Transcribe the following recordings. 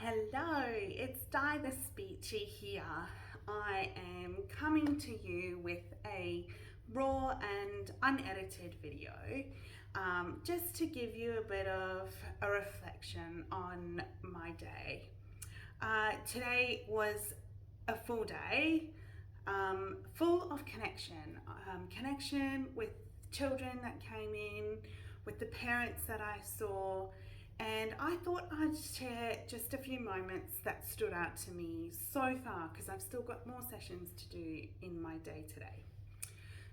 Hello, it's Di the Speechy here. I am coming to you with a raw and unedited video just to give you a bit of a reflection on my day. Today was a full day, full of connection with children that came in, with the parents that I saw, and I thought I'd share just a few moments that stood out to me so far because I've still got more sessions to do in my day today.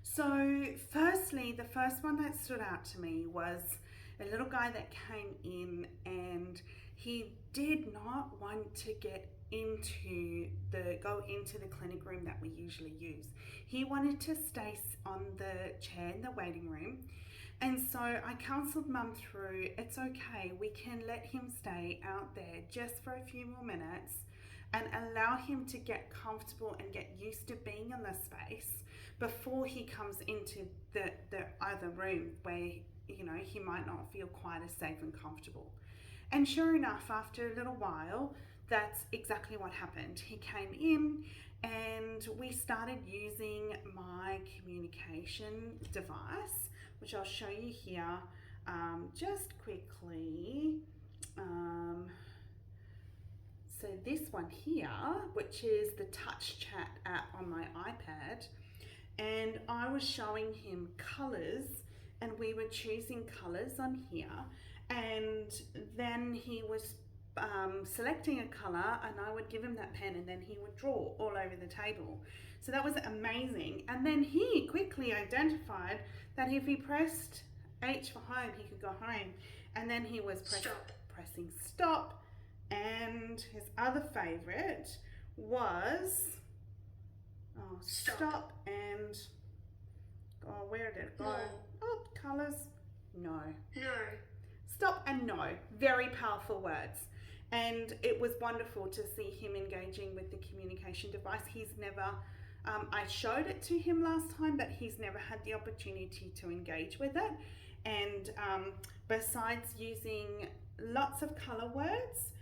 So, firstly, the first one that stood out to me was a little guy that came in and he did not want to go into the clinic room that we usually use. He wanted to stay on the chair in the waiting room. And so I counselled Mum through, it's okay, we can let him stay out there just for a few more minutes and allow him to get comfortable and get used to being in the space before he comes into the other room where, he might not feel quite as safe and comfortable. And sure enough, after a little while, that's exactly what happened. He came in and we started using my communication device, which I'll show you here just quickly. So this one here, which is the Touch Chat app on my iPad, and I was showing him colours and we were choosing colours on here, and then he was selecting a colour and I would give him that pen and then he would draw all over the table. So that was amazing. And then he quickly identified that if he pressed H for home, he could go home. And then he was pressing stop. And his other favourite was stop and where did it go? Oh, colours. No. Stop and no. Very powerful words. And it was wonderful to see him engaging with the communication device. He's never, I showed it to him last time, but he's never had the opportunity to engage with it. And besides using lots of colour words,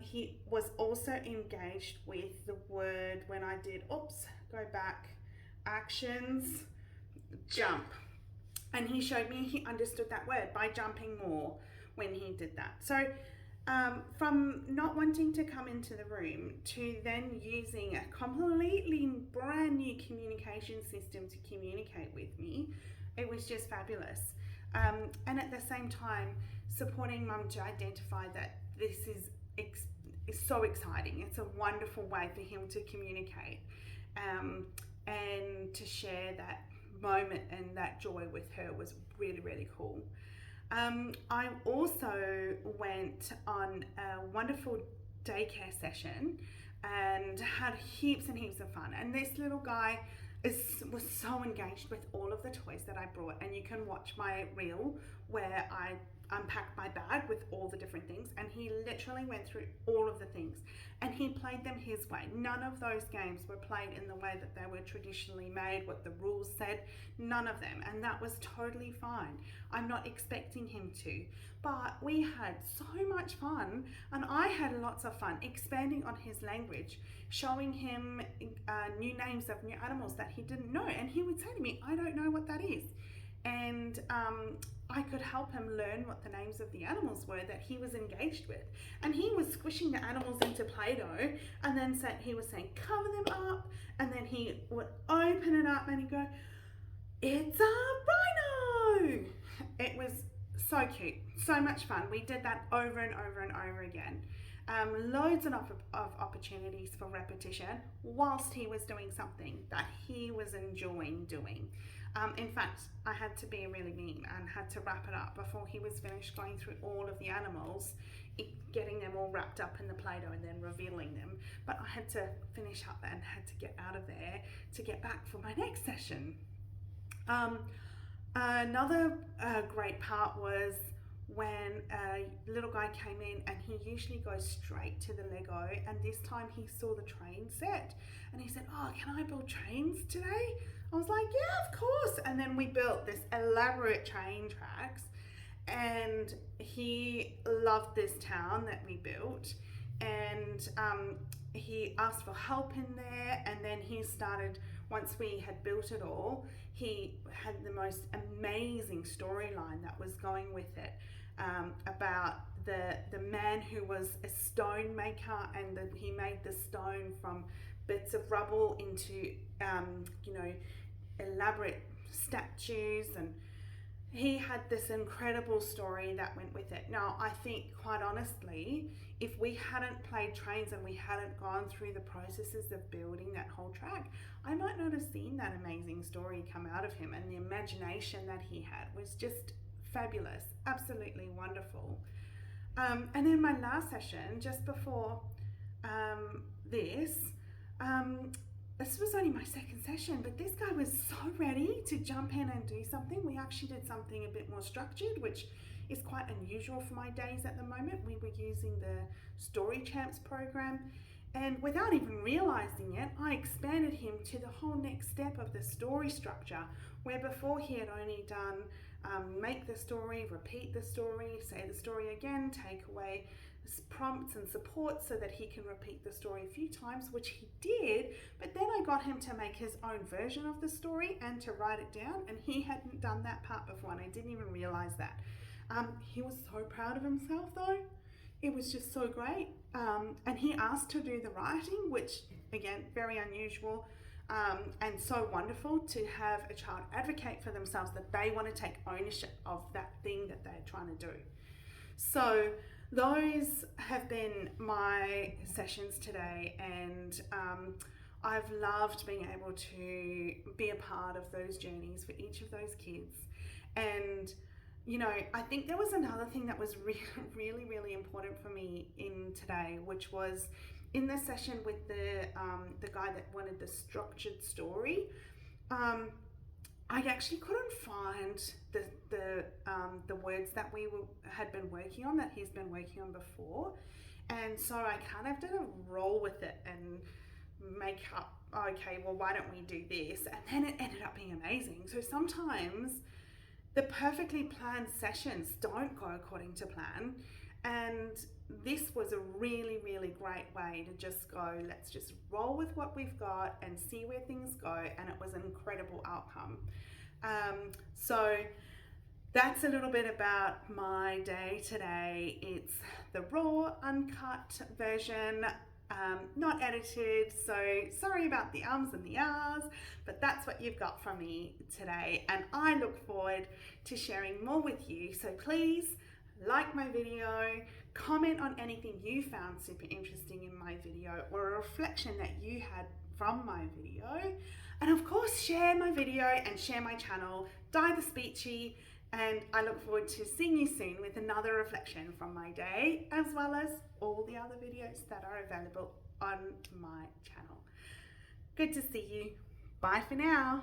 he was also engaged with the word when I did, actions, jump. And he showed me he understood that word by jumping more when he did that. So from not wanting to come into the room to then using a completely brand new communication system to communicate with me, it was just fabulous. And at the same time, supporting Mum to identify that this is so exciting. It's a wonderful way for him to communicate and to share that moment and that joy with her was really, really cool. I also went on a wonderful daycare session and had heaps and heaps of fun. And this little guy was so engaged with all of the toys that I brought. And you can watch my reel where I unpacked my bag with all the different things, and he literally went through all of the things and he played them his way. None of those games were played in the way that they were traditionally made, what the rules said, none of them, and that was totally fine. I'm not expecting him to, but we had so much fun, and I had lots of fun expanding on his language, showing him new names of new animals that he didn't know, and he would say to me, I don't know what that is. And I could help him learn what the names of the animals were that he was engaged with. And he was squishing the animals into Play-Doh, and then he was saying, cover them up, and then he would open it up and he'd go, it's a rhino! It was so cute, so much fun. We did that over and over and over again. Loads of opportunities for repetition whilst he was doing something that he was enjoying doing. In fact, I had to be really mean and had to wrap it up before he was finished going through all of the animals, getting them all wrapped up in the Play-Doh and then revealing them. But I had to finish up and had to get out of there to get back for my next session. Another great part was when a little guy came in, and he usually goes straight to the Lego, and this time he saw the train set and he said, oh, can I build trains today? I was like, yeah, of course. And then we built this elaborate train tracks, and he loved this town that we built. and he asked for help in there, and then he started, once we had built it all, he had the most amazing storyline that was going with it, about the man who was a stone maker, and he made the stone from bits of rubble into elaborate statues, and he had this incredible story that went with it. Now, I think, quite honestly, if we hadn't played trains and we hadn't gone through the processes of building that whole track, I might not have seen that amazing story come out of him, and the imagination that he had was just fabulous, absolutely wonderful. And then my last session, just before this, this was only my second session, but this guy was so ready to jump in and do something. We actually did something a bit more structured, which is quite unusual for my days at the moment. We were using the Story Champs program, and without even realizing it, I expanded him to the whole next step of the story structure, where before he had only done make the story, repeat the story, say the story again, take away prompts and support so that he can repeat the story a few times, which he did. But then I got him to make his own version of the story and to write it down, and he hadn't done that part before, and I didn't even realize that. He was so proud of himself though. It was just so great. And he asked to do the writing, which again, very unusual. And so wonderful to have a child advocate for themselves, that they want to take ownership of that thing that they're trying to do. So those have been my sessions today, and I've loved being able to be a part of those journeys for each of those kids. And I think there was another thing that was really, really important for me in today, which was in the session with the guy that wanted the structured story. I actually couldn't find the words that we had been working on, that he's been working on before, and so I kind of did a roll with it and make up, okay, well, why don't we do this? And then it ended up being amazing. So sometimes the perfectly planned sessions don't go according to plan, and this was a really, really great way to just go, let's just roll with what we've got and see where things go, and it was an incredible outcome. So that's a little bit about my day today. It's the raw, uncut version, not edited, so sorry about the ums and the ahs, but that's what you've got from me today, and I look forward to sharing more with you. So please like my video, comment on anything you found super interesting in my video, or a reflection that you had from my video, and of course share my video and share my channel, Die the Speechy, and I look forward to seeing you soon with another reflection from my day, as well as all the other videos that are available on my channel. Good to see you. Bye for now.